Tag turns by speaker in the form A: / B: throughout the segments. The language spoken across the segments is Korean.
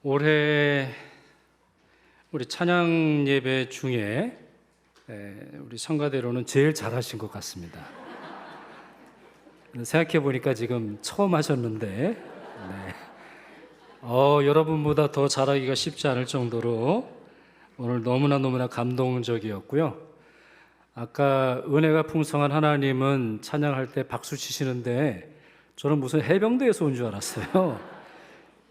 A: 올해 우리 찬양 예배 중에 우리 성가대로는 제일 잘하신 것 같습니다. 생각해 보니까 지금 처음 하셨는데 여러분보다 더 잘하기가 쉽지 않을 정도로 오늘 너무나 감동적이었고요. 아까 은혜가 풍성한 하나님은 찬양할 때 박수 치시는데 저는 무슨 해병대에서 온 줄 알았어요.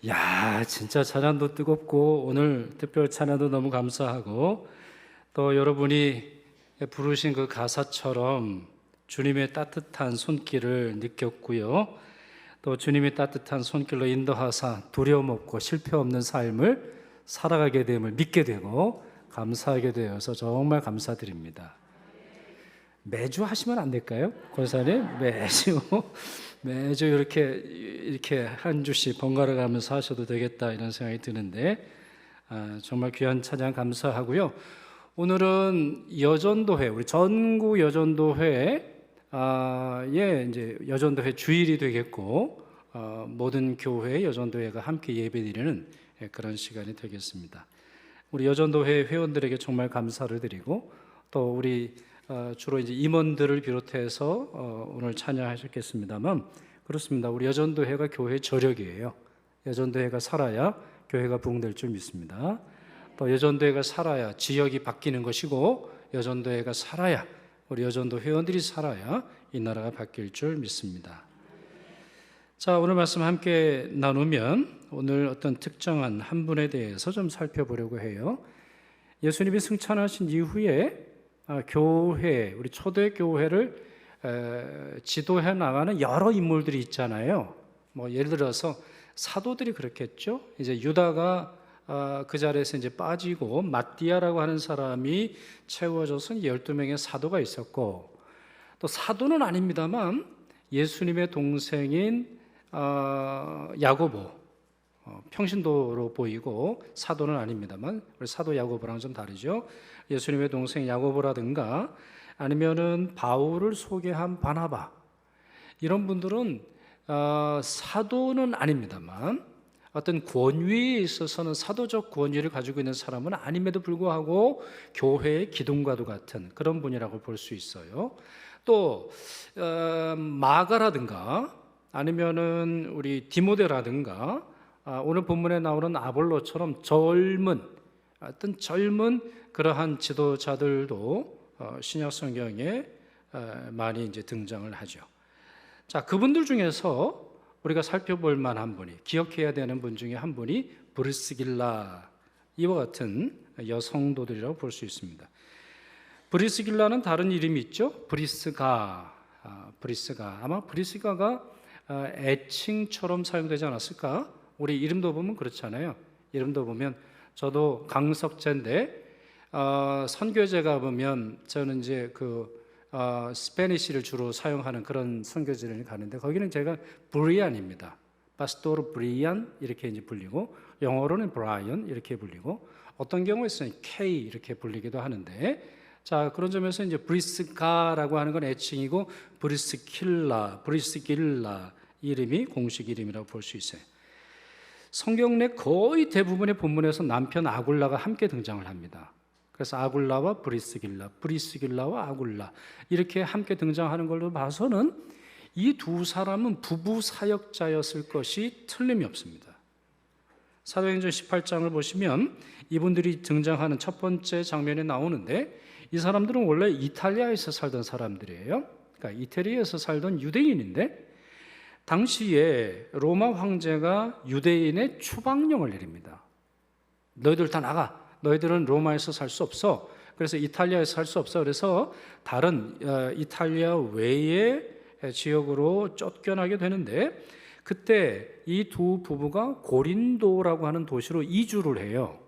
A: 야, 진짜 찬양도 뜨겁고 오늘 특별 찬양도 너무 감사하고 또 여러분이 부르신 그 가사처럼 주님의 따뜻한 손길을 느꼈고요. 또 주님의 따뜻한 손길로 인도하사 두려움 없고 실패 없는 삶을 살아가게 됨을 믿게 되고 감사하게 되어서 정말 감사드립니다. 매주 하시면 안 될까요? 권사님, 매주 이렇게 한 주씩 번갈아 가면서 하셔도 되겠다 이런 생각이 드는데 정말 귀한 찬양 감사하고요. 오늘은 여전도회, 우리 전국 여전도회 이제 여전도회 주일이 되겠고 모든 교회 여전도회가 함께 예배드리는 그런 시간이 되겠습니다. 우리 여전도회 회원들에게 정말 감사를 드리고 또 우리 주로 이제 임원들을 비롯해서 오늘 찬양하셨겠습니다만 그렇습니다. 우리 여전도회가 교회 저력이에요. 여전도회가 살아야 교회가 부흥될 줄 믿습니다. 또 여전도회가 살아야 지역이 바뀌는 것이고 여전도회가 살아야 우리 여전도 회원들이 살아야 이 나라가 바뀔 줄 믿습니다. 자, 오늘 말씀 함께 나누면 오늘 어떤 특정한 한 분에 대해서 좀 살펴보려고 해요. 예수님이 승천하신 이후에 교회, 우리 초대 교회를 지도해 나가는 여러 인물들이 있잖아요. 뭐 예를 들어서 사도들이 그렇겠죠. 이제 유다가 그 자리에서 이제 빠지고 마띠아라고 하는 사람이 채워져서 12명의 사도가 있었고 또 사도는 아닙니다만 예수님의 동생인 야고보, 평신도로 보이고 사도는 아닙니다만 우리 사도 야고보랑 좀 다르죠. 예수님의 동생 야고보라든가 아니면은 바울을 소개한 바나바 이런 분들은 사도는 아닙니다만 어떤 권위에 있어서는 사도적 권위를 가지고 있는 사람은 아님에도 불구하고 교회의 기둥과도 같은 그런 분이라고 볼 수 있어요. 또 마가라든가 아니면은 우리 디모데라든가 오늘 본문에 나오는 아볼로처럼 어떤 젊은 그러한 지도자들도 신약 성경에 많이 이제 등장을 하죠. 자, 그분들 중에서 우리가 살펴볼 만한 분이 기억해야 되는 분 중에 한 분이 브리스길라 이와 같은 여성도들이라고 볼 수 있습니다. 브리스길라는 다른 이름이 있죠. 브리스가 아마 브리스가가 애칭처럼 사용되지 않았을까? 우리 이름도 보면 그렇잖아요. 이름도 보면 저도 강석재인데 선교제가 보면 저는 이제 스페니시를 주로 사용하는 그런 선교지를 가는데 거기는 제가 브리안입니다. 파스토르 브리안 이렇게 이제 불리고 영어로는 브라이언 이렇게 불리고 어떤 경우에는 K 이렇게 불리기도 하는데 자, 그런 점에서 이제 브리스가라고 하는 건 애칭이고 브리스길라 이름이 공식 이름이라고 볼 수 있어요. 성경 내 거의 대부분의 본문에서 남편 아굴라가 함께 등장을 합니다. 그래서 아굴라와 브리스길라와 아굴라 이렇게 함께 등장하는 걸로 봐서는 이 두 사람은 부부 사역자였을 것이 틀림이 없습니다. 사도행전 18장을 보시면 이분들이 등장하는 첫 번째 장면에 나오는데 이 사람들은 원래 이탈리아에서 살던 사람들이에요. 그러니까 이태리에서 살던 유대인인데 당시에 로마 황제가 유대인의 추방령을 내립니다. 너희들 다 나가. 너희들은 로마에서 살 수 없어. 그래서 이탈리아에서 살 수 없어. 그래서 다른 이탈리아 외의 지역으로 쫓겨나게 되는데 그때 이 두 부부가 고린도라고 하는 도시로 이주를 해요.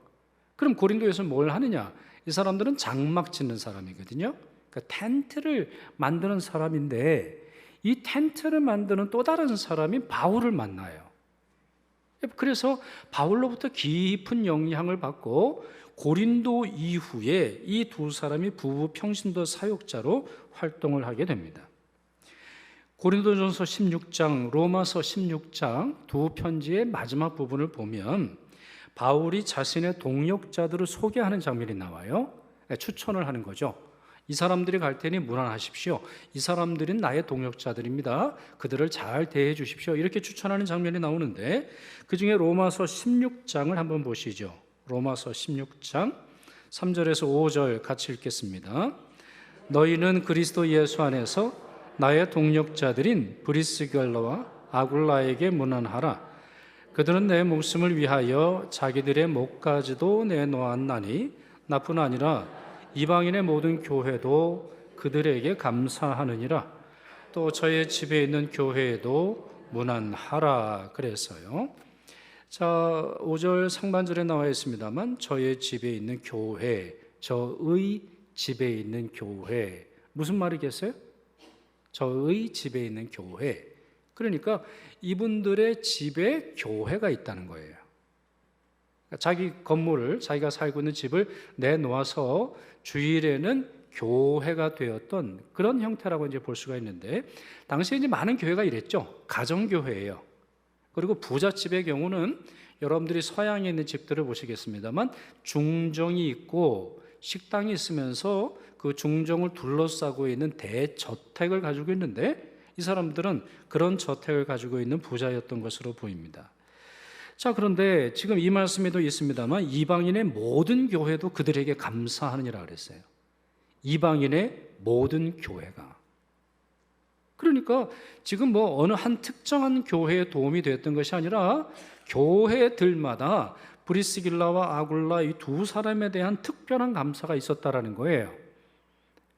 A: 그럼 고린도에서 뭘 하느냐? 이 사람들은 장막 짓는 사람이거든요. 그러니까 텐트를 만드는 사람인데 이 텐트를 만드는 또 다른 사람이 바울을 만나요. 그래서 바울로부터 깊은 영향을 받고 고린도 이후에 이 두 사람이 부부 평신도 사역자로 활동을 하게 됩니다. 고린도전서 16장, 로마서 16장 두 편지의 마지막 부분을 보면 바울이 자신의 동역자들을 소개하는 장면이 나와요. 추천을 하는 거죠. 이 사람들이 갈 테니 문안하십시오. 이 사람들은 나의 동역자들입니다. 그들을 잘 대해 주십시오. 이렇게 추천하는 장면이 나오는데 그중에 로마서 16장을 한번 보시죠. 로마서 16장 3절에서 5절 같이 읽겠습니다. 너희는 그리스도 예수 안에서 나의 동역자들인 브리스길라와 아굴라에게 문안하라. 그들은 내 목숨을 위하여 자기들의 목까지도 내놓았나니 나뿐 아니라 이방인의 모든 교회도 그들에게 감사하느니라. 또 저의 집에 있는 교회에도 문안하라 그랬어요. 자, 5절 상반절에 나와 있습니다만 저의 집에 있는 교회, 저의 집에 있는 교회, 무슨 말이겠어요? 저의 집에 있는 교회. 그러니까 이분들의 집에 교회가 있다는 거예요. 자기 건물을, 자기가 살고 있는 집을 내놓아서 주일에는 교회가 되었던 그런 형태라고 이제 볼 수가 있는데, 당시에 이제 많은 교회가 이랬죠. 가정교회예요. 그리고 부잣집의 경우는 여러분들이 서양에 있는 집들을 보시겠습니다만 중정이 있고 식당이 있으면서 그 중정을 둘러싸고 있는 대저택을 가지고 있는데, 이 사람들은 그런 저택을 가지고 있는 부자였던 것으로 보입니다. 자, 그런데 지금 이 말씀에도 있습니다만 이방인의 모든 교회도 그들에게 감사하느니라 그랬어요. 이방인의 모든 교회가. 그러니까 지금 뭐 어느 한 특정한 교회에 도움이 되었던 것이 아니라 교회들마다 브리스길라와 아굴라 이 두 사람에 대한 특별한 감사가 있었다라는 거예요.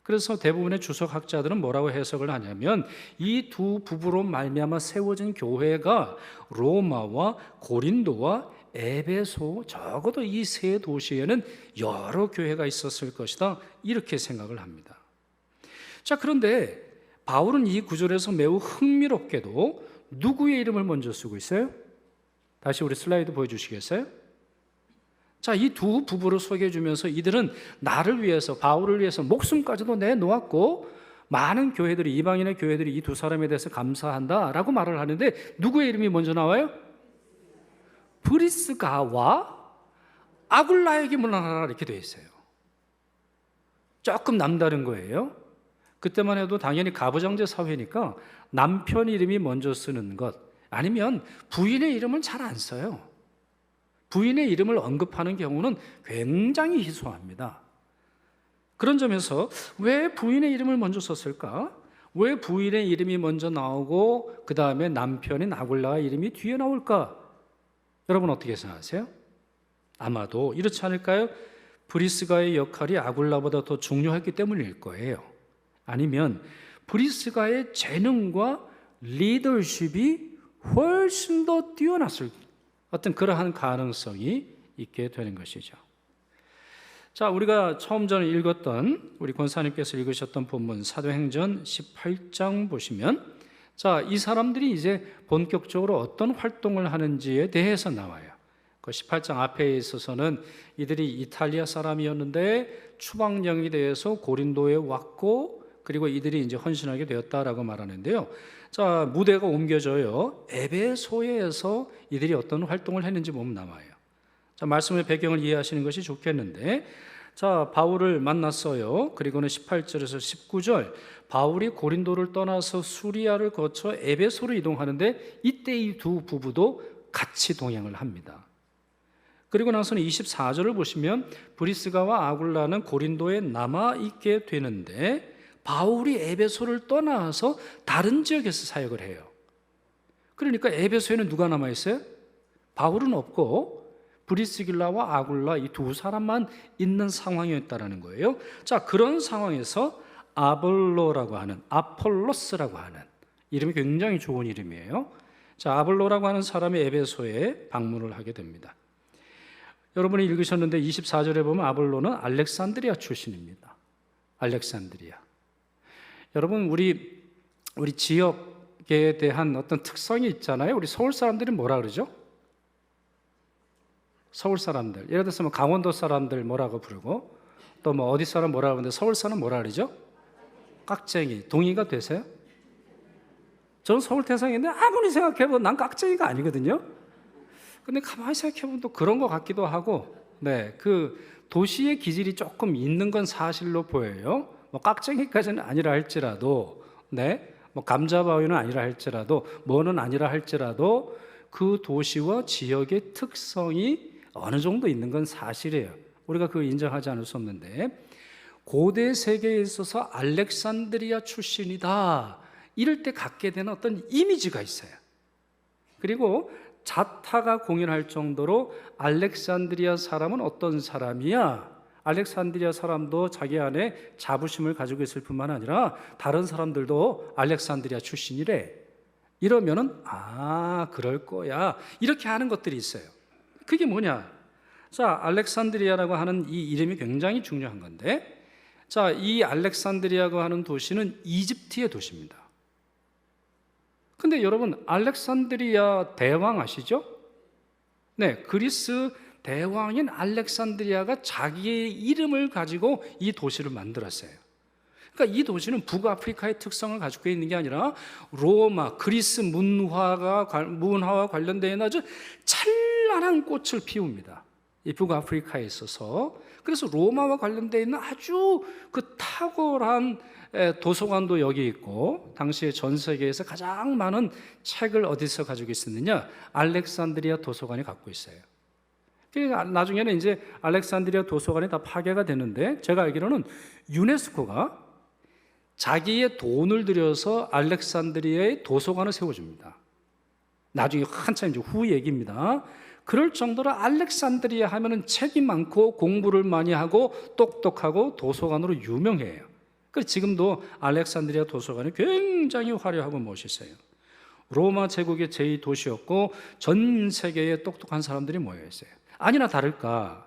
A: 그래서 대부분의 주석학자들은 뭐라고 해석을 하냐면 이 두 부부로 말미암아 세워진 교회가 로마와 고린도와 에베소, 적어도 이 세 도시에는 여러 교회가 있었을 것이다, 이렇게 생각을 합니다. 자, 그런데 바울은 이 구절에서 매우 흥미롭게도 누구의 이름을 먼저 쓰고 있어요? 다시 우리 슬라이드 보여주시겠어요? 자, 이 두 부부를 소개해 주면서 이들은 나를 위해서, 바울을 위해서 목숨까지도 내놓았고 많은 교회들이, 이방인의 교회들이 이 두 사람에 대해서 감사한다라고 말을 하는데 누구의 이름이 먼저 나와요? 브리스가와 아굴라에게 문안하라 이렇게 되어 있어요. 조금 남다른 거예요. 그때만 해도 당연히 가부장제 사회니까 남편 이름이 먼저 쓰는 것, 아니면 부인의 이름을 잘 안 써요. 부인의 이름을 언급하는 경우는 굉장히 희소합니다. 그런 점에서 왜 부인의 이름을 먼저 썼을까? 왜 부인의 이름이 먼저 나오고 그 다음에 남편인 아굴라의 이름이 뒤에 나올까? 여러분 어떻게 생각하세요? 아마도 이렇지 않을까요? 브리스가의 역할이 아굴라보다 더 중요했기 때문일 거예요. 아니면 브리스가의 재능과 리더십이 훨씬 더 뛰어났을 어떤 그러한 가능성이 있게 되는 것이죠. 자, 우리가 처음 전에 읽었던, 우리 권사님께서 읽으셨던 본문 사도행전 18장 보시면, 자, 이 사람들이 이제 본격적으로 어떤 활동을 하는지에 대해서 나와요. 그 18장 앞에 있어서는 이들이 이탈리아 사람이었는데 추방령이 되어서 고린도에 왔고, 그리고 이들이 이제 헌신하게 되었다라고 말하는데요. 자, 무대가 옮겨져요. 에베소에서 이들이 어떤 활동을 했는지 보면 나와요. 자, 말씀의 배경을 이해하시는 것이 좋겠는데, 자, 바울을 만났어요. 그리고는 18절에서 19절, 바울이 고린도를 떠나서 수리아를 거쳐 에베소로 이동하는데 이때 이 두 부부도 같이 동행을 합니다. 그리고 나서는 24절을 보시면 브리스가와 아굴라는 고린도에 남아 있게 되는데 바울이 에베소를 떠나서 다른 지역에서 사역을 해요. 그러니까 에베소에는 누가 남아 있어요? 바울은 없고 브리스길라와 아굴라 이 두 사람만 있는 상황이었다라는 거예요. 자, 그런 상황에서 아볼로라고 하는, 아폴로스라고 하는 이름이 굉장히 좋은 이름이에요. 자, 아볼로라고 하는 사람이 에베소에 방문을 하게 됩니다. 여러분이 읽으셨는데 24절에 보면 아볼로는 알렉산드리아 출신입니다. 알렉산드리아. 여러분, 우리 지역에 대한 어떤 특성이 있잖아요. 우리 서울 사람들이 뭐라 그러죠? 서울 사람들, 예를 들어서 뭐 강원도 사람들 뭐라고 부르고, 또 뭐 어디 사람 뭐라고 하는데 서울 사람 뭐라 그러죠? 깍쟁이. 동의가 되세요? 저는 서울 태생인데 아무리 생각해도 난 깍쟁이가 아니거든요. 근데 가만히 생각해보면 또 그런 것 같기도 하고, 네, 그 도시의 기질이 조금 있는 건 사실로 보여요. 뭐 깍쟁이까지는 아니라 할지라도, 네, 뭐 감자바위는 아니라 할지라도, 뭐는 아니라 할지라도 그 도시와 지역의 특성이 어느 정도 있는 건 사실이에요. 우리가 그거 인정하지 않을 수 없는데, 고대 세계에 있어서 알렉산드리아 출신이다 이럴 때 갖게 되는 어떤 이미지가 있어요. 그리고 자타가 공연할 정도로 알렉산드리아 사람은 어떤 사람이야? 알렉산드리아 사람도 자기 안에 자부심을 가지고 있을 뿐만 아니라 다른 사람들도 알렉산드리아 출신이래. 이러면은 그럴 거야. 이렇게 하는 것들이 있어요. 그게 뭐냐? 자, 알렉산드리아라고 하는 이 이름이 굉장히 중요한 건데, 자, 이 알렉산드리아라고 하는 도시는 이집트의 도시입니다. 근데 여러분, 알렉산드리아 대왕 아시죠? 네, 그리스 대왕인 알렉산드리아가 자기의 이름을 가지고 이 도시를 만들었어요. 그러니까 이 도시는 북아프리카의 특성을 가지고 있는 게 아니라 로마, 그리스 문화와 관련된 아주 찬란한 꽃을 피웁니다. 이 북아프리카에 있어서. 그래서 로마와 관련되어 있는 아주 그 탁월한 도서관도 여기 있고, 당시에 전 세계에서 가장 많은 책을 어디서 가지고 있었느냐? 알렉산드리아 도서관이 갖고 있어요. 그러니까 나중에는 이제 알렉산드리아 도서관이 다 파괴가 되는데, 제가 알기로는 유네스코가 자기의 돈을 들여서 알렉산드리아의 도서관을 세워줍니다. 나중에 한참 이제 후 얘기입니다. 그럴 정도로 알렉산드리아 하면은 책이 많고 공부를 많이 하고 똑똑하고 도서관으로 유명해요. 그래서 지금도 알렉산드리아 도서관이 굉장히 화려하고 멋있어요. 로마 제국의 제2도시였고 전 세계에 똑똑한 사람들이 모여 있어요. 아니나 다를까,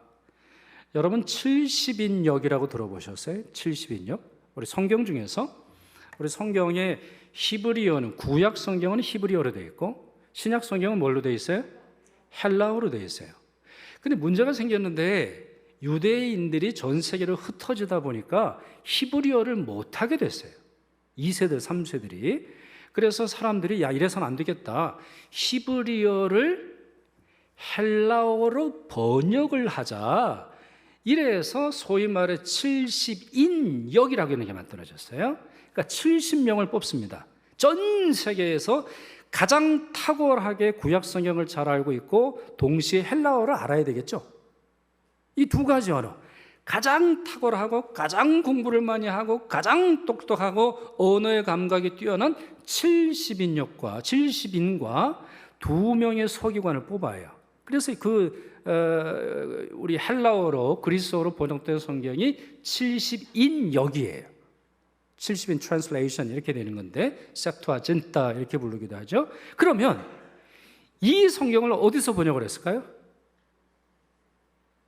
A: 여러분 70인역이라고 들어보셨어요? 70인역? 우리 성경 중에서, 우리 성경의 히브리어는, 구약 성경은 히브리어로 되어 있고 신약 성경은 뭘로 되어 있어요? 헬라어로 되어 있어요. 근데 문제가 생겼는데, 유대인들이 전 세계로 흩어지다 보니까 히브리어를 못하게 됐어요. 2세들, 3세들이. 그래서 사람들이 이래서는 안 되겠다, 히브리어를 헬라어로 번역을 하자. 이래서 소위 말해 70인역이라고 하는 게 만들어졌어요. 그러니까 70명을 뽑습니다. 전 세계에서 가장 탁월하게 구약 성경을 잘 알고 있고 동시에 헬라어를 알아야 되겠죠. 이 두 가지 언어, 가장 탁월하고 가장 공부를 많이 하고 가장 똑똑하고 언어의 감각이 뛰어난 70인과 70인과 두 명의 서기관을 뽑아요. 그래서 우리 헬라어로, 그리스어로 번역된 성경이 70인역이에요. 70인 트랜슬레이션 이렇게 되는 건데, 셉투아진타 이렇게 부르기도 하죠. 그러면 이 성경을 어디서 번역을 했을까요?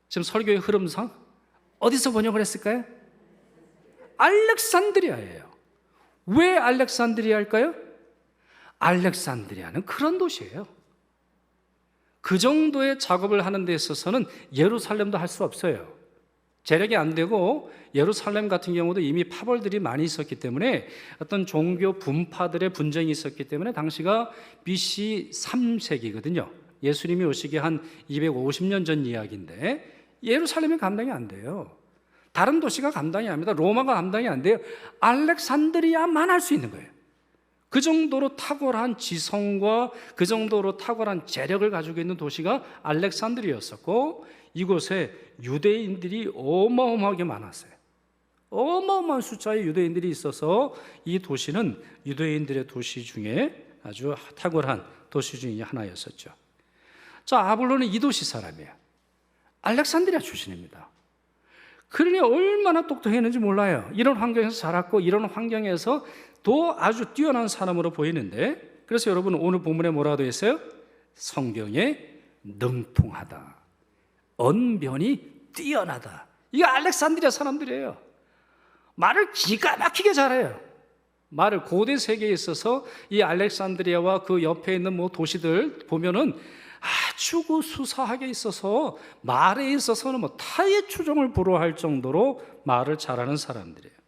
A: 지금 설교의 흐름상 어디서 번역을 했을까요? 알렉산드리아예요. 왜 알렉산드리아일까요? 알렉산드리아는 그런 도시예요. 그 정도의 작업을 하는 데 있어서는 예루살렘도 할 수 없어요. 재력이 안 되고, 예루살렘 같은 경우도 이미 파벌들이 많이 있었기 때문에 어떤 종교 분파들의 분쟁이 있었기 때문에, 당시가 BC 3세기거든요. 예수님이 오시기 한 250년 전 이야기인데 예루살렘이 감당이 안 돼요. 다른 도시가 감당이 안 됩니다. 로마가 감당이 안 돼요. 알렉산드리아만 할 수 있는 거예요. 그 정도로 탁월한 지성과 그 정도로 탁월한 재력을 가지고 있는 도시가 알렉산드리아였었고, 이곳에 유대인들이 어마어마하게 많았어요. 어마어마한 숫자의 유대인들이 있어서 이 도시는 유대인들의 도시 중에 아주 탁월한 도시 중에 하나였었죠. 자, 아볼로는 이 도시 사람이에요. 알렉산드리아 출신입니다. 그러니 얼마나 똑똑했는지 몰라요. 이런 환경에서 자랐고 이런 환경에서 또 아주 뛰어난 사람으로 보이는데, 그래서 여러분 오늘 본문에 뭐라고 되어 있어요? 성경에 능통하다, 언변이 뛰어나다. 이게 알렉산드리아 사람들이에요. 말을 기가 막히게 잘해요. 말을, 고대 세계에 있어서 이 알렉산드리아와 그 옆에 있는 도시들 보면은 아주 수사하게 있어서 말에 있어서는 타의 추종을 불허할 정도로 말을 잘하는 사람들이에요.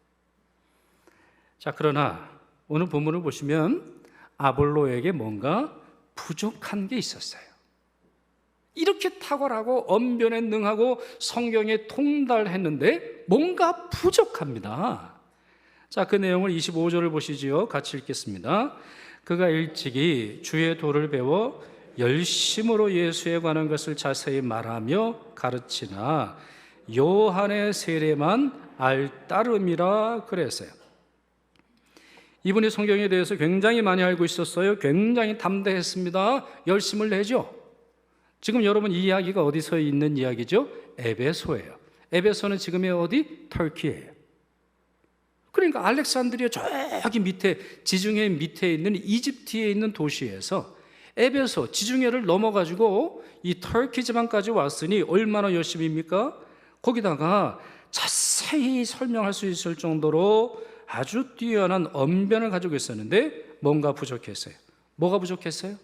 A: 자, 그러나 오늘 본문을 보시면 아볼로에게 뭔가 부족한 게 있었어요. 이렇게 탁월하고 언변에 능하고 성경에 통달했는데 뭔가 부족합니다. 자, 그 내용을 25절을 보시지요. 같이 읽겠습니다. 그가 일찍이 주의 도를 배워 열심으로 예수에 관한 것을 자세히 말하며 가르치나 요한의 세례만 알따름이라 그랬어요. 이분이 성경에 대해서 굉장히 많이 알고 있었어요. 굉장히 담대했습니다. 열심을 내죠. 지금 여러분 이 이야기가 어디서 있는 이야기죠? 에베소예요. 에베소는 지금의 어디? 터키예요. 그러니까 알렉산드리아 저기 밑에, 지중해 밑에 있는 이집트에 있는 도시에서 에베소, 지중해를 넘어가지고 이 터키 지방까지 왔으니 얼마나 열심입니까? 거기다가 자세히 설명할 수 있을 정도로 아주 뛰어난 언변을 가지고 있었는데 뭔가 부족했어요. 뭐가 부족했어요?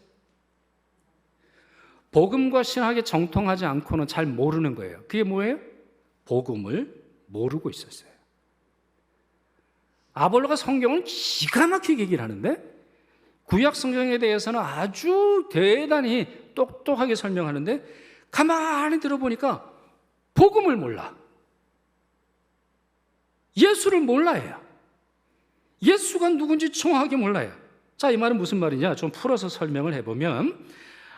A: 복음과 신학에 정통하지 않고는 잘 모르는 거예요. 그게 뭐예요? 복음을 모르고 있었어요. 아볼로가 성경을 기가 막히게 얘기를 하는데 구약 성경에 대해서는 아주 대단히 똑똑하게 설명하는데 가만히 들어보니까 복음을 몰라. 예수를 몰라요. 예수가 누군지 정확하게 몰라요. 자, 이 말은 무슨 말이냐? 좀 풀어서 설명을 해보면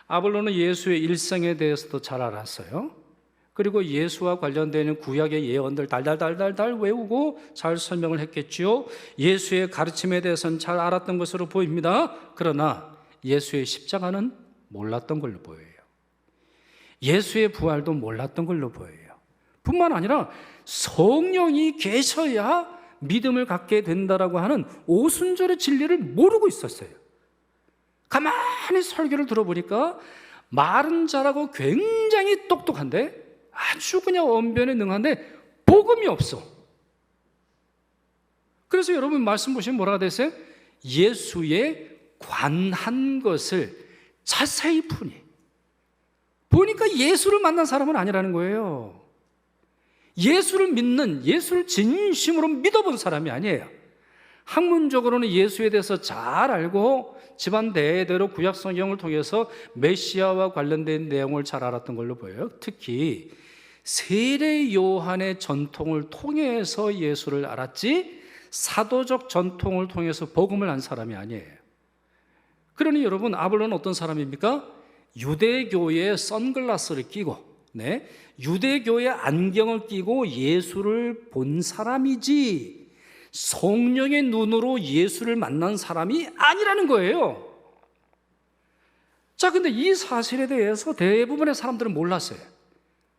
A: 아볼로는 예수의 일생에 대해서도 잘 알았어요. 그리고 예수와 관련되는 구약의 예언들 달달달달달 외우고 잘 설명을 했겠지요. 예수의 가르침에 대해서는 잘 알았던 것으로 보입니다. 그러나 예수의 십자가는 몰랐던 걸로 보여요. 예수의 부활도 몰랐던 걸로 보여요. 뿐만 아니라 성령이 계셔야 믿음을 갖게 된다라고 하는 오순절의 진리를 모르고 있었어요. 가만히 설교를 들어보니까 말은 잘하고 굉장히 똑똑한데 아주 그냥 언변에 능한데 복음이 없어. 그래서 여러분 말씀 보시면 뭐라고 되세요? 예수의 관한 것을 자세히 푸니 보니까 예수를 만난 사람은 아니라는 거예요. 예수를 믿는, 예수를 진심으로 믿어본 사람이 아니에요. 학문적으로는 예수에 대해서 잘 알고 집안 대대로 구약 성경을 통해서 메시아와 관련된 내용을 잘 알았던 걸로 보여요. 특히 세례 요한의 전통을 통해서 예수를 알았지 사도적 전통을 통해서 복음을 안 사람이 아니에요. 그러니 여러분 아볼로는 어떤 사람입니까? 유대교의 선글라스를 끼고 유대교의 안경을 끼고 예수를 본 사람이지 성령의 눈으로 예수를 만난 사람이 아니라는 거예요. 자, 근데 이 사실에 대해서 대부분의 사람들은 몰랐어요.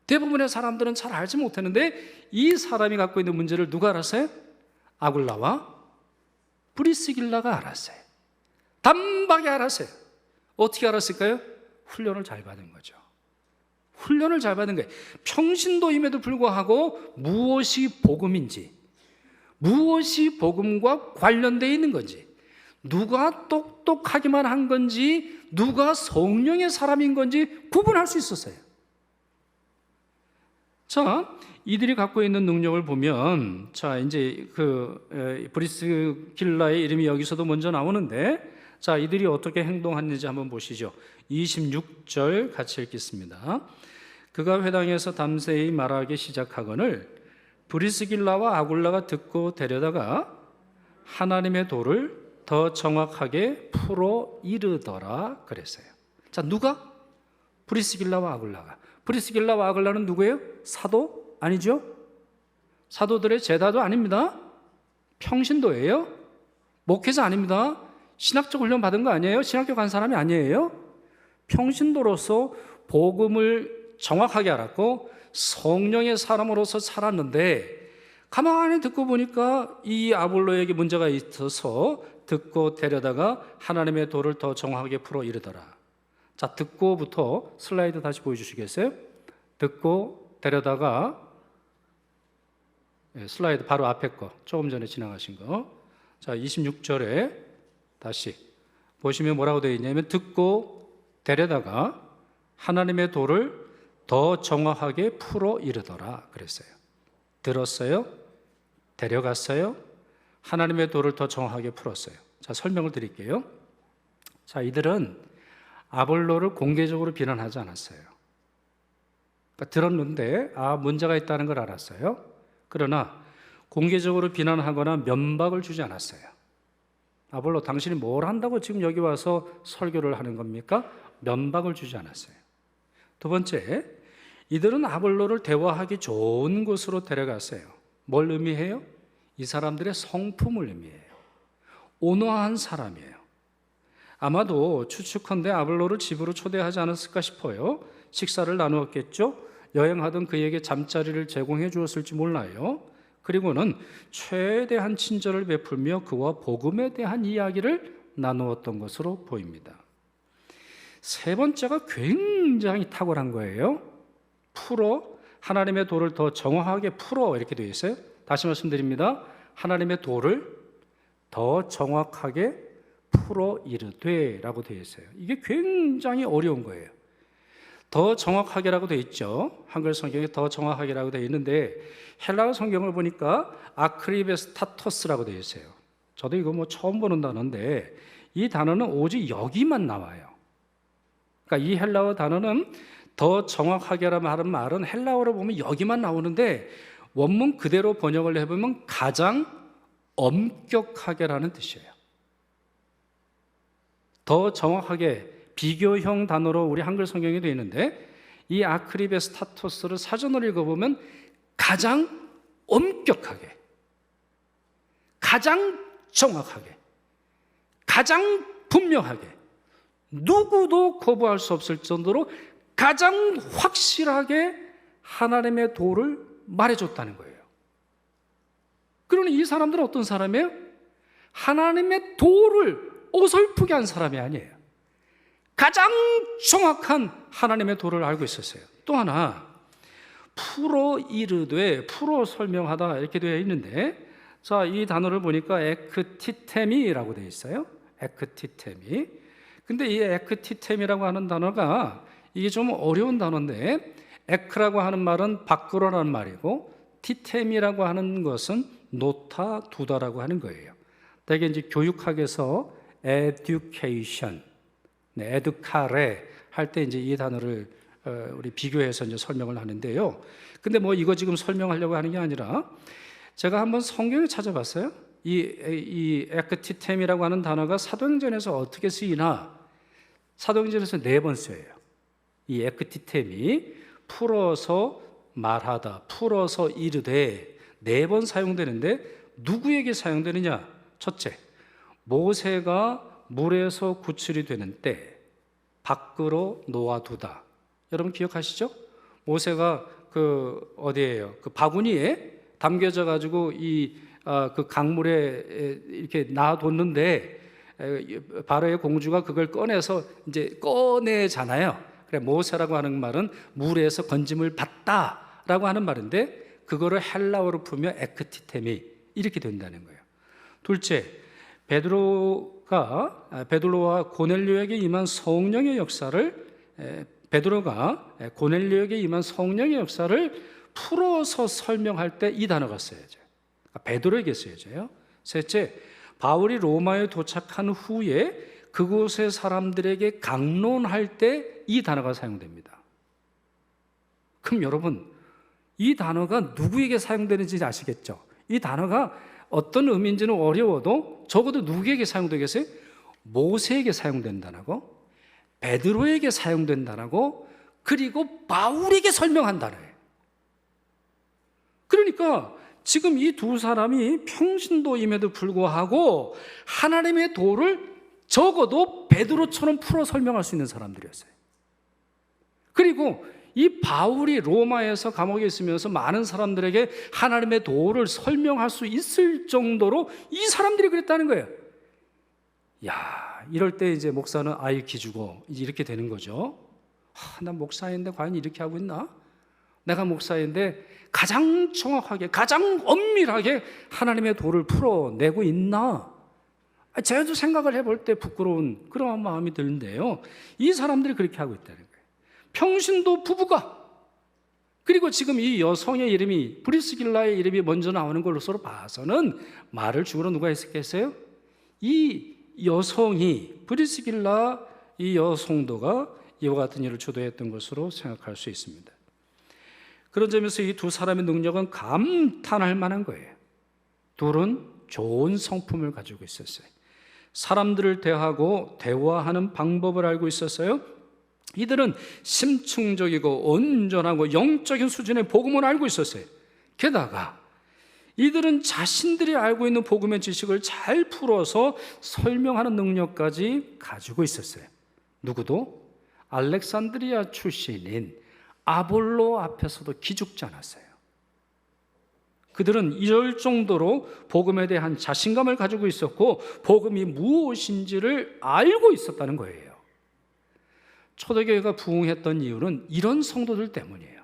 A: 대부분의 사람들은 잘 알지 못했는데 이 사람이 갖고 있는 문제를 누가 알았어요? 아굴라와 브리스길라가 알았어요. 단박에 알았어요. 어떻게 알았을까요? 훈련을 잘 받은 거죠. 훈련을 잘 받은 거예요. 평신도임에도 불구하고 무엇이 복음인지, 무엇이 복음과 관련되어 있는 건지, 누가 똑똑하기만 한 건지, 누가 성령의 사람인 건지 구분할 수 있었어요. 자, 이들이 갖고 있는 능력을 보면, 자, 이제 브리스길라의 이름이 여기서도 먼저 나오는데, 자, 이들이 어떻게 행동했는지 한번 보시죠. 26절 같이 읽겠습니다. 그가 회당에서 담세히 말하기 시작하거늘 브리스길라와 아굴라가 듣고 데려다가 하나님의 도를 더 정확하게 풀어 이르더라 그랬어요. 자, 누가? 브리스길라와 아굴라가. 브리스길라와 아굴라는 누구예요? 사도? 아니죠? 사도들의 제자도 아닙니다. 평신도예요. 목회자 아닙니다. 신학적 훈련 받은 거 아니에요? 신학교 간 사람이 아니에요? 평신도로서 복음을 정확하게 알았고 성령의 사람으로서 살았는데 가만히 듣고 보니까 이 아볼로에게 문제가 있어서 듣고 데려다가 하나님의 도를 더 정확하게 풀어 이르더라. 자, 듣고부터 슬라이드 다시 보여주시겠어요? 듣고 데려다가 슬라이드 바로 앞에 거 조금 전에 지나가신 거. 자, 26절에 다시 보시면 뭐라고 되어 있냐면 듣고 데려다가 하나님의 도를 더 정확하게 풀어 이르더라 그랬어요. 들었어요? 데려갔어요? 하나님의 도를 더 정확하게 풀었어요. 자, 설명을 드릴게요. 자, 이들은 아볼로를 공개적으로 비난하지 않았어요. 들었는데 문제가 있다는 걸 알았어요. 그러나 공개적으로 비난하거나 면박을 주지 않았어요. 아볼로, 당신이 뭘 한다고 지금 여기 와서 설교를 하는 겁니까? 면박을 주지 않았어요. 두 번째, 이들은 아볼로를 대화하기 좋은 곳으로 데려갔어요. 뭘 의미해요? 이 사람들의 성품을 의미해요. 온화한 사람이에요. 아마도 추측컨대 아볼로를 집으로 초대하지 않았을까 싶어요. 식사를 나누었겠죠. 여행하던 그에게 잠자리를 제공해 주었을지 몰라요. 그리고는 최대한 친절을 베풀며 그와 복음에 대한 이야기를 나누었던 것으로 보입니다. 세 번째가 굉장히 탁월한 거예요. 하나님의 도를 더 정확하게 이렇게 되어 있어요. 다시 말씀드립니다. 하나님의 도를 더 정확하게 이르되 라고 되어 있어요. 이게 굉장히 어려운 거예요. 더 정확하게라고 되어 있죠. 한글 성경에 더 정확하게라고 되어 있는데 헬라어 성경을 보니까 아크리베스타토스라고 되어 있어요. 저도 이거 처음 보는 단어인데 이 단어는 오직 여기만 나와요. 그러니까 이 헬라어 단어는 더 정확하게라고 하는 말은 헬라어로 보면 여기만 나오는데 원문 그대로 번역을 해보면 가장 엄격하게라는 뜻이에요. 더 정확하게 비교형 단어로 우리 한글 성경에 되어 있는데 이 아크리베스타토스를 사전으로 읽어보면 가장 엄격하게, 가장 정확하게, 가장 분명하게, 누구도 거부할 수 없을 정도로 가장 확실하게 하나님의 도를 말해줬다는 거예요. 그러니 이 사람들은 어떤 사람이에요? 하나님의 도를 어설프게 한 사람이 아니에요. 가장 정확한 하나님의 도를 알고 있었어요. 또 하나, 이르되, 설명하다 이렇게 되어 있는데, 자, 이 단어를 보니까 에크티테미라고 되어 있어요. 에크티테미. 근데 이 에크티테미라고 하는 단어가 이게 좀 어려운 단어인데, 에크라고 하는 말은 밖으로라는 말이고, 티템이라고 하는 것은 놓다, 두다라고 하는 거예요. 대개 이제 교육학에서 education, 에듀카레 할 때 이제 이 단어를 우리 비교해서 이제 설명을 하는데요. 근데 이거 지금 설명하려고 하는 게 아니라 제가 한번 성경을 찾아봤어요. 이 에크티템이라고 하는 단어가 사도행전에서 어떻게 쓰이나? 사도행전에서 4번 쓰여요. 이 에크티템이 풀어서 말하다, 풀어서 이르되 4번 사용되는데 누구에게 사용되느냐? 첫째, 모세가 물에서 구출이 되는 때 밖으로 놓아두다. 여러분 기억하시죠? 모세가 어디예요? 바구니에 담겨져 가지고 그 강물에 이렇게 놔뒀는데 바로의 공주가 그걸 꺼내서 이제 꺼내잖아요. 그래, 모세라고 하는 말은 물에서 건짐을 받다라고 하는 말인데 그거를 헬라어로 풀면 에크티테미 이렇게 된다는 거예요. 둘째, 베드로와 고넬료에게 임한 성령의 역사를 베드로가 고넬료에게 임한 성령의 역사를 풀어서 설명할 때 이 단어가 쓰여져요. 베드로에게 쓰여져요. 셋째, 바울이 로마에 도착한 후에 그곳의 사람들에게 강론할 때 이 단어가 사용됩니다. 그럼 여러분, 이 단어가 누구에게 사용되는지 아시겠죠? 이 단어가 어떤 의미인지는 어려워도 적어도 누구에게 사용되겠어요? 모세에게 사용된다고, 베드로에게 사용된다고, 그리고 바울에게 설명한다네요. 그러니까 지금 이 두 사람이 평신도임에도 불구하고 하나님의 도를 적어도 베드로처럼 풀어 설명할 수 있는 사람들이었어요. 그리고 이 바울이 로마에서 감옥에 있으면서 많은 사람들에게 하나님의 도를 설명할 수 있을 정도로 이 사람들이 그랬다는 거예요. 야, 이럴 때 이제 목사는 기주고 이제 이렇게 되는 거죠. 난 목사인데 과연 이렇게 하고 있나? 내가 목사인데 가장 정확하게, 가장 엄밀하게 하나님의 도를 풀어내고 있나? 제가 생각을 해볼 때 부끄러운 그런 마음이 드는데요. 이 사람들이 그렇게 하고 있다는 거예요. 평신도 부부가, 그리고 지금 이 여성의 이름이 브리스길라의 이름이 먼저 나오는 걸로서 봐서는 말을 죽으러 누가 했겠어요? 이 여성이, 브리스길라 이 여성도가 이와 같은 일을 주도했던 것으로 생각할 수 있습니다. 그런 점에서 이 두 사람의 능력은 감탄할 만한 거예요. 둘은 좋은 성품을 가지고 있었어요. 사람들을 대하고 대화하는 방법을 알고 있었어요. 이들은 심층적이고 온전하고 영적인 수준의 복음을 알고 있었어요. 게다가 이들은 자신들이 알고 있는 복음의 지식을 잘 풀어서 설명하는 능력까지 가지고 있었어요. 누구도 알렉산드리아 출신인 아볼로 앞에서도 기죽지 않았어요. 그들은 이럴 정도로 복음에 대한 자신감을 가지고 있었고 복음이 무엇인지를 알고 있었다는 거예요. 초대교회가 부흥했던 이유는 이런 성도들 때문이에요.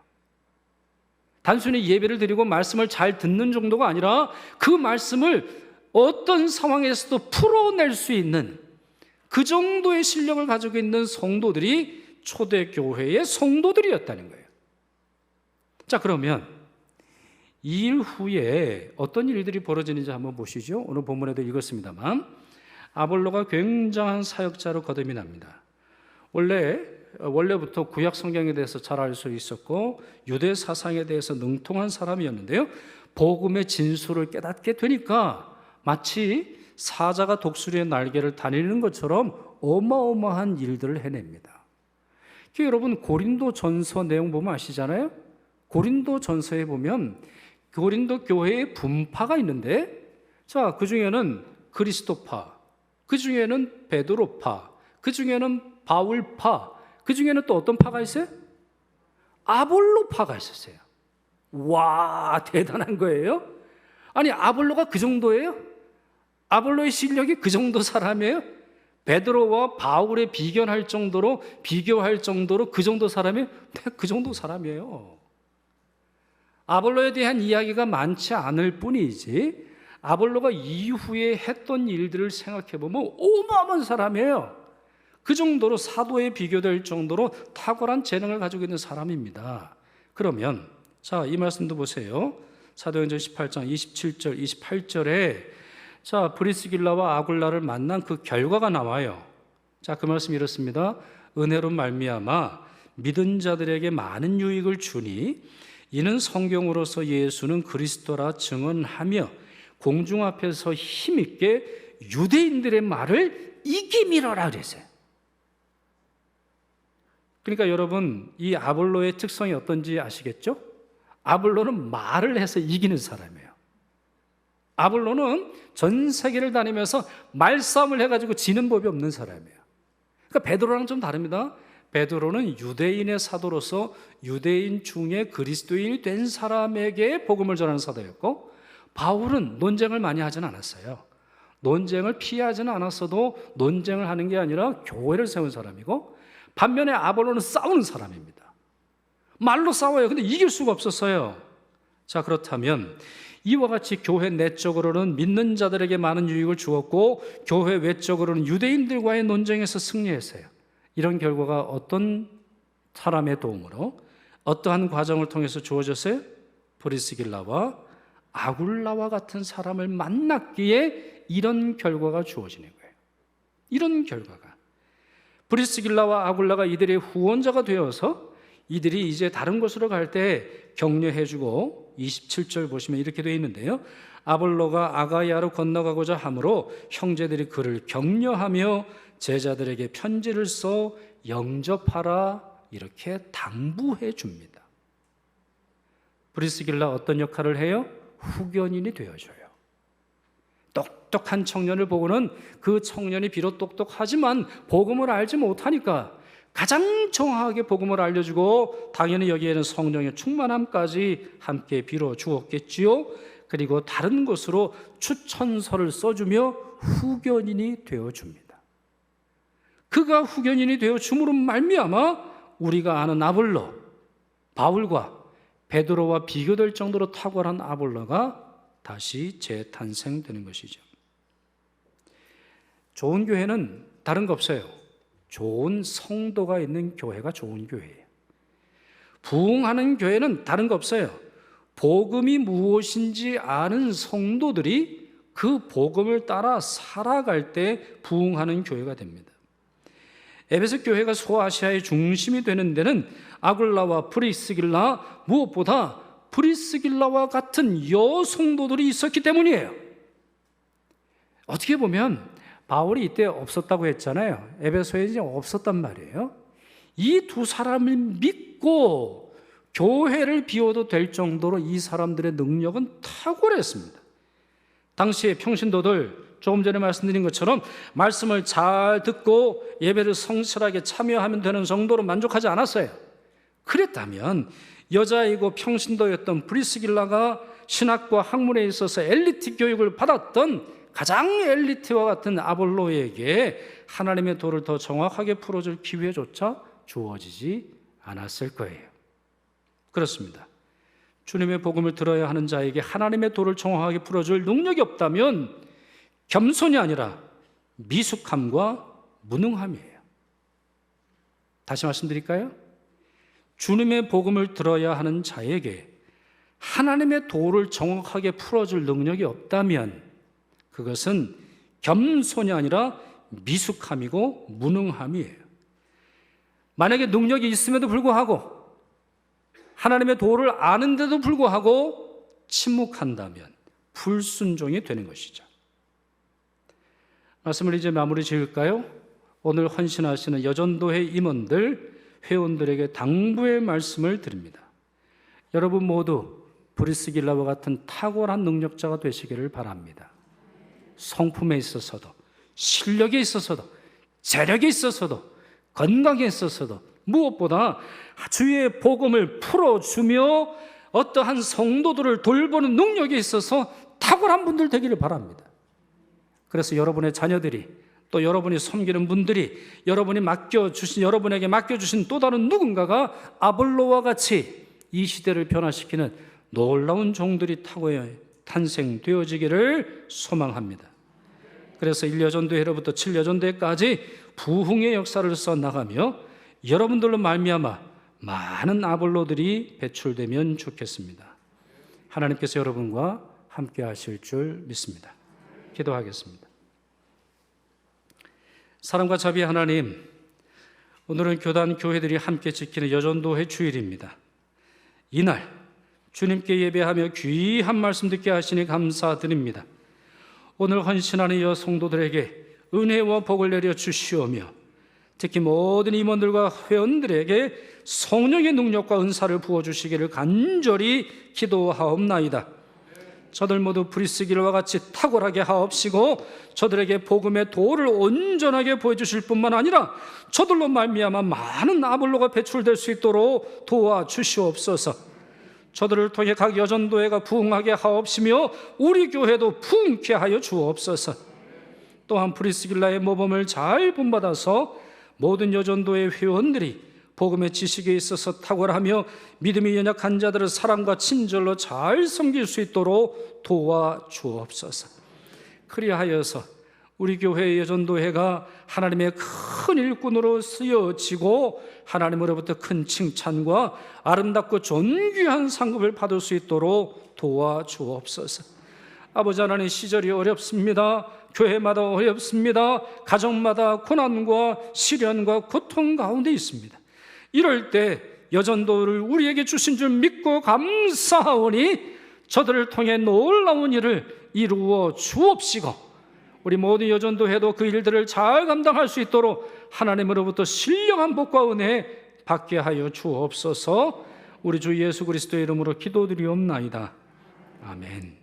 A: 단순히 예배를 드리고 말씀을 잘 듣는 정도가 아니라 그 말씀을 어떤 상황에서도 풀어낼 수 있는 그 정도의 실력을 가지고 있는 성도들이 초대교회의 성도들이었다는 거예요. 자, 그러면 이 일 후에 어떤 일들이 벌어지는지 한번 보시죠. 오늘 본문에도 읽었습니다만 아볼로가 굉장한 사역자로 거듭이 납니다. 원래부터 구약 성경에 대해서 잘 알 수 있었고 유대 사상에 대해서 능통한 사람이었는데요. 복음의 진수를 깨닫게 되니까 마치 사자가 독수리의 날개를 다니는 것처럼 어마어마한 일들을 해냅니다. 여러분 고린도 전서 내용 보면 아시잖아요. 고린도 전서에 보면 고린도 교회의 분파가 있는데, 자, 그 중에는 그리스도파, 그 중에는 베드로파, 그 중에는 바울파, 그 중에는 또 어떤 파가 있어요? 아볼로파가 있었어요. 와, 대단한 거예요. 아니, 아볼로가 그 정도예요? 아볼로의 실력이 그 정도 사람이에요? 베드로와 바울에 비교할 정도로 그 정도 사람이에요? 네, 그 정도 사람이에요. 아볼로에 대한 이야기가 많지 않을 뿐이지 아볼로가 이후에 했던 일들을 생각해 보면 어마어마한 사람이에요. 그 정도로 사도에 비교될 정도로 탁월한 재능을 가지고 있는 사람입니다. 그러면 자, 이 말씀도 보세요. 사도행전 18장 27절 28절에 자, 브리스길라와 아굴라를 만난 그 결과가 나와요. 자, 그 말씀 이렇습니다. 은혜로 말미암아 믿은 자들에게 많은 유익을 주니 이는 성경으로서 예수는 그리스도라 증언하며 공중 앞에서 힘있게 유대인들의 말을 이기밀어라 그랬어요. 그러니까 여러분 이 아볼로의 특성이 어떤지 아시겠죠? 아볼로는 말을 해서 이기는 사람이에요. 아볼로는 전 세계를 다니면서 말싸움을 해가지고 지는 법이 없는 사람이에요. 그러니까 베드로랑 좀 다릅니다. 베드로는 유대인의 사도로서 유대인 중에 그리스도인이 된 사람에게 복음을 전하는 사도였고, 바울은 논쟁을 많이 하지는 않았어요. 논쟁을 피하지는 않았어도 논쟁을 하는 게 아니라 교회를 세운 사람이고, 반면에 아볼로는 싸우는 사람입니다. 말로 싸워요. 근데 이길 수가 없었어요. 자, 그렇다면 이와 같이 교회 내적으로는 믿는 자들에게 많은 유익을 주었고 교회 외적으로는 유대인들과의 논쟁에서 승리했어요. 이런 결과가 어떤 사람의 도움으로 어떠한 과정을 통해서 주어졌어요? 브리스길라와 아굴라와 같은 사람을 만났기에 이런 결과가 주어지는 거예요. 이런 결과가 브리스길라와 아굴라가 이들의 후원자가 되어서 이들이 이제 다른 곳으로 갈 때 격려해주고 27절 보시면 이렇게 되어 있는데요. 아볼로가 아가야로 건너가고자 하므로 형제들이 그를 격려하며 제자들에게 편지를 써 영접하라 이렇게 당부해 줍니다. 브리스길라 어떤 역할을 해요? 후견인이 되어줘요. 똑똑한 청년을 보고는 그 청년이 비록 똑똑하지만 복음을 알지 못하니까 가장 정확하게 복음을 알려주고 당연히 여기에는 성령의 충만함까지 함께 빌어주었겠지요. 그리고 다른 곳으로 추천서를 써주며 후견인이 되어줍니다. 그가 후견인이 되어줌으로 말미암아 우리가 아는 아볼로, 바울과 베드로와 비교될 정도로 탁월한 아볼로가 다시 재탄생되는 것이죠. 좋은 교회는 다른 거 없어요. 좋은 성도가 있는 교회가 좋은 교회예요. 부흥하는 교회는 다른 거 없어요. 복음이 무엇인지 아는 성도들이 그 복음을 따라 살아갈 때 부흥하는 교회가 됩니다. 에베소 교회가 소아시아의 중심이 되는 데는 아굴라와 브리스길라, 무엇보다 브리스길라와 같은 여성도들이 있었기 때문이에요. 어떻게 보면 바울이 이때 없었다고 했잖아요. 에베소에 이제 없었단 말이에요. 이 두 사람을 믿고 교회를 비워도 될 정도로 이 사람들의 능력은 탁월했습니다. 당시의 평신도들, 조금 전에 말씀드린 것처럼 말씀을 잘 듣고 예배를 성실하게 참여하면 되는 정도로 만족하지 않았어요. 그랬다면 여자이고 평신도였던 브리스길라가 신학과 학문에 있어서 엘리트 교육을 받았던 가장 엘리트와 같은 아볼로에게 하나님의 도를 더 정확하게 풀어줄 기회조차 주어지지 않았을 거예요. 그렇습니다. 주님의 복음을 들어야 하는 자에게 하나님의 도를 정확하게 풀어줄 능력이 없다면 겸손이 아니라 미숙함과 무능함이에요. 다시 말씀드릴까요? 주님의 복음을 들어야 하는 자에게 하나님의 도를 정확하게 풀어줄 능력이 없다면 그것은 겸손이 아니라 미숙함이고 무능함이에요. 만약에 능력이 있음에도 불구하고 하나님의 도를 아는데도 불구하고 침묵한다면 불순종이 되는 것이죠. 말씀을 이제 마무리 지을까요? 오늘 헌신하시는 여전도회 임원들, 회원들에게 당부의 말씀을 드립니다. 여러분 모두 브리스길라와 같은 탁월한 능력자가 되시기를 바랍니다. 성품에 있어서도, 실력에 있어서도, 재력에 있어서도, 건강에 있어서도, 무엇보다 주의 복음을 풀어주며 어떠한 성도들을 돌보는 능력에 있어서 탁월한 분들 되기를 바랍니다. 그래서 여러분의 자녀들이, 또 여러분이 섬기는 분들이 여러분에게 맡겨주신 또 다른 누군가가 아볼로와 같이 이 시대를 변화시키는 놀라운 종들이 탄생되어지기를 소망합니다. 그래서 1여전도회로부터 7여전도회까지 부흥의 역사를 써나가며 여러분들로 말미암아 많은 아볼로들이 배출되면 좋겠습니다. 하나님께서 여러분과 함께 하실 줄 믿습니다. 기도하겠습니다. 사랑과 자비 하나님, 오늘은 교단 교회들이 함께 지키는 여전도회 주일입니다. 이날 주님께 예배하며 귀한 말씀 듣게 하시니 감사드립니다. 오늘 헌신하는 여성도들에게 은혜와 복을 내려 주시오며 특히 모든 임원들과 회원들에게 성령의 능력과 은사를 부어주시기를 간절히 기도하옵나이다. 저들 모두 브리스길라와 같이 탁월하게 하옵시고 저들에게 복음의 도를 온전하게 보여주실 뿐만 아니라 저들로 말미암아 많은 아볼로가 배출될 수 있도록 도와주시옵소서. 저들을 통해 각 여전도회가 부흥하게 하옵시며 우리 교회도 부흥케 하여 주옵소서. 또한 브리스길라의 모범을 잘 본받아서 모든 여전도회 회원들이 복음의 지식에 있어서 탁월하며 믿음이 연약한 자들을 사랑과 친절로 잘 섬길 수 있도록 도와주옵소서. 그리하여서 우리 교회의 여전도회가 하나님의 큰 일꾼으로 쓰여지고 하나님으로부터 큰 칭찬과 아름답고 존귀한 상급을 받을 수 있도록 도와주옵소서. 아버지 하나님, 시절이 어렵습니다. 교회마다 어렵습니다. 가정마다 고난과 시련과 고통 가운데 있습니다. 이럴 때 여전도를 우리에게 주신 줄 믿고 감사하오니 저들을 통해 놀라운 일을 이루어 주옵시고 우리 모든 여전도회도 그 일들을 잘 감당할 수 있도록 하나님으로부터 신령한 복과 은혜 받게 하여 주옵소서. 우리 주 예수 그리스도의 이름으로 기도드리옵나이다. 아멘.